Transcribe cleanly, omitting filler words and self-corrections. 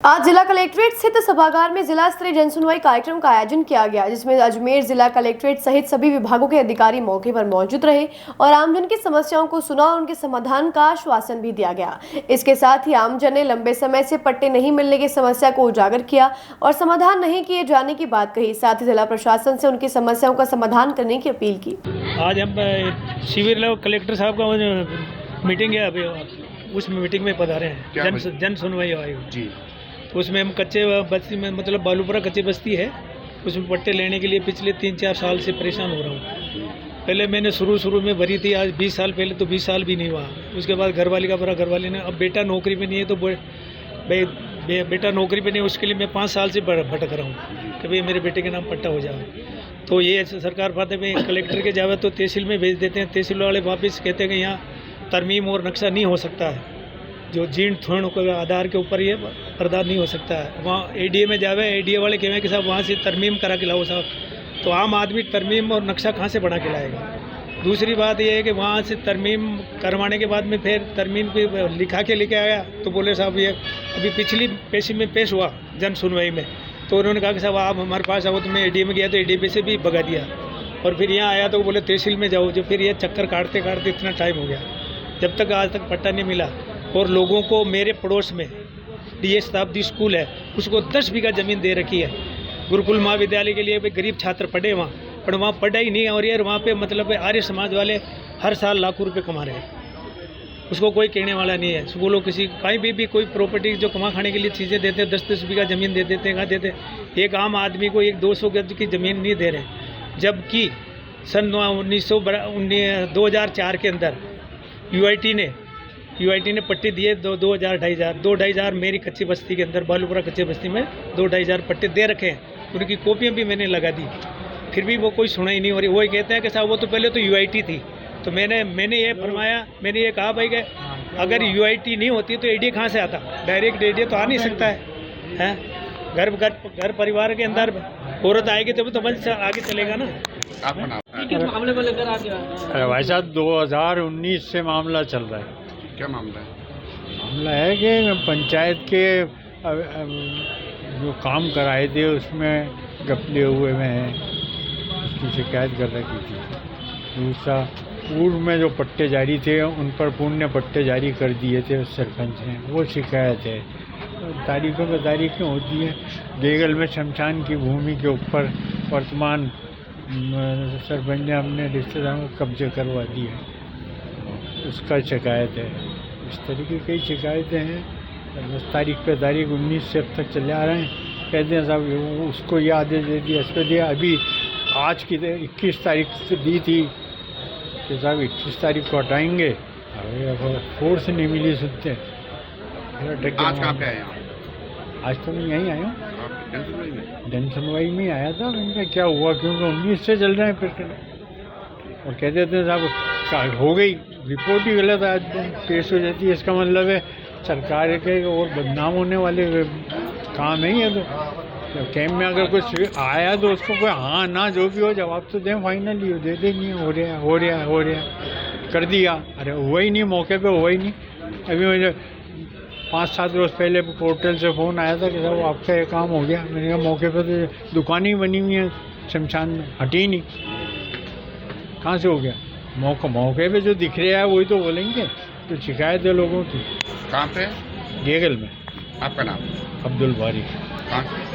आज जिला कलेक्ट्रेट स्थित सभागार में जिला स्तरीय जनसुनवाई कार्यक्रम का आयोजन किया गया, जिसमें अजमेर जिला कलेक्ट्रेट सहित सभी विभागों के अधिकारी मौके पर मौजूद रहे और आमजन की समस्याओं को सुना और उनके समाधान का आश्वासन भी दिया गया। इसके साथ ही आमजन ने लंबे समय से पट्टे नहीं मिलने की समस्या को उजागर किया और समाधान नहीं किए जाने की बात कही। साथ ही जिला प्रशासन से उनकी समस्याओं का समाधान करने की अपील की। आज हम शिविर कलेक्टर साहब का मीटिंग है, अभी उस मीटिंग में पधारे हैं। जन सुनवाई आयोग जी, तो उसमें हम कच्चे बस्ती में, मतलब बालूपुरा कच्ची बस्ती है, उसमें पट्टे लेने के लिए पिछले 3-4 साल से परेशान हो रहा हूँ। पहले मैंने शुरू में भरी थी, आज 20 साल पहले तो 20 साल भी नहीं हुआ। उसके बाद घरवाली का भरा, घरवाली ने, अब बेटा नौकरी पे नहीं है तो बेटा नौकरी पे नहीं, उसके लिए मैं 5 साल से भटक रहा हूँ कि भाई मेरे बेटे के नाम पट्टा हो जाए। तो ये सरकार फाते में कलेक्टर के जावे तो तहसील में भेज देते हैं, तहसील वाले वापस कहते हैं कि यहाँ तरमीम और नक्शा नहीं हो सकता है, जो जीर्ण थोड़ के आधार के ऊपर ये प्रदान नहीं हो सकता है। वहाँ एडीए में जावे, एडीए वाले कहें कि साहब वहाँ से तरमीम करा के लाओ साहब, तो आम आदमी तरमीम और नक्शा कहाँ से बना के लाएगा। दूसरी बात ये है कि वहाँ से तरमीम करवाने के बाद में फिर तरमीम पे लिखा के लेके आया तो बोले साहब ये अभी पिछली पेशी में पेश हुआ जन सुनवाई में, तो उन्होंने कहा कि साहब आप हमारे पास आओ, तो मैं एडीए में गया तो एडीए से भी भगा दिया और फिर यहाँ आया तो बोले तहसील में जाओ, जो फिर ये चक्कर काटते काटते इतना टाइम हो गया, जब तक आज तक पट्टा नहीं मिला। और लोगों को मेरे पड़ोस में डीएस शताब्दी स्कूल है, उसको 10 बीघा ज़मीन दे रखी है गुरुकुल महाविद्यालय के लिए। गरीब छात्र पढ़े वहाँ, पर वहाँ पढ़ा ही नहीं है। और यार वहाँ पे मतलब आर्य समाज वाले हर साल लाखों रुपए कमा रहे हैं, उसको कोई कहने वाला नहीं है। स्कूलों किसी कहीं भी कोई प्रॉपर्टी जो कमा खाने के लिए चीज़ें देते हैं, 10-10 बीघा ज़मीन दे देते हैं, कहाँ देते हैं। एक आम आदमी को 200 गज की ज़मीन नहीं दे रहे, जबकि सन 2004 के अंदर यूआईटी ने पट्टे दिए 2,500 मेरी कच्ची बस्ती के अंदर, बालूपुरा कच्ची बस्ती में 2,500 पट्टे दे रखे हैं। उनकी कॉपियाँ भी मैंने लगा दी, फिर भी वो कोई सुना ही नहीं हो रही। वही कहते हैं कि साहब वो तो पहले तो यूआईटी थी। तो मैंने ये फरमाया, मैंने ये कहा भाई कि अगर यूआईटी नहीं होती तो एडीए कहाँ से आता, डायरेक्ट एडीए तो आ नहीं सकता है। घर परिवार के अंदर औरत आएगी तभी तो मंच आगे चलेगा ना। मामले को लेकर अरे भाई साहब 2019 से मामला चल रहा है। क्या मामला है? मामला है कि पंचायत के जो काम कराए थे उसमें घपले हुए में हैं, उसकी शिकायत कर रखी थी। दूसरा, पूर्व में जो पट्टे जारी थे उन पर पुण्य पट्टे जारी कर दिए थे उस सरपंच ने, वो शिकायत है। तारीखों पर तारीखें होती हैं। गेगल में शमशान की भूमि के ऊपर वर्तमान सरपंच ने अपने रिश्तेदारों को कब्जे करवा दिए, उसका शिकायत है। इस तरह की कई शिकायतें हैं। 10 तारीख पे तारीख 19 से अब तक चले आ रहे हैं। कहते हैं साहब उसको ये आदेश दे दिया, इसको दिया। अभी आज की 21 तारीख से दी थी कि साहब 21 तारीख को हटाएंगे, फोर्स नहीं मिली सुनते। आज कहाँ पे आए? आज तो मैं यहीं आया हूँ, जन सुनवाई में आया था। इनका क्या हुआ, क्योंकि 19 से चल रहे हैं फिर, और कहते थे साहब हो गई, रिपोर्ट ही गलत आज पेश हो जाती है। इसका मतलब है सरकार के और बदनाम होने वाले काम है ये। तो कैंप में अगर कुछ आया तो उसको कोई हाँ ना जो भी हो जवाब तो दें, फाइनली दे देंगे। हो रहा कर दिया, अरे हुआ ही नहीं, मौके पे हुआ ही नहीं। अभी मुझे 5-7 रोज़ पहले पोर्टल से फ़ोन आया था कि साहब आपका ये काम हो गया। मैंने कहा मौके पे तो दुकान ही बनी हुई है शमशान में, हटी नहीं, कहाँ से हो गया। मौके पे जो दिख रहा है वही तो बोलेंगे। तो शिकायत है लोगों की। कहाँ पे? गेगल में। आपका नाम? अब्दुल बारी। कहाँ से?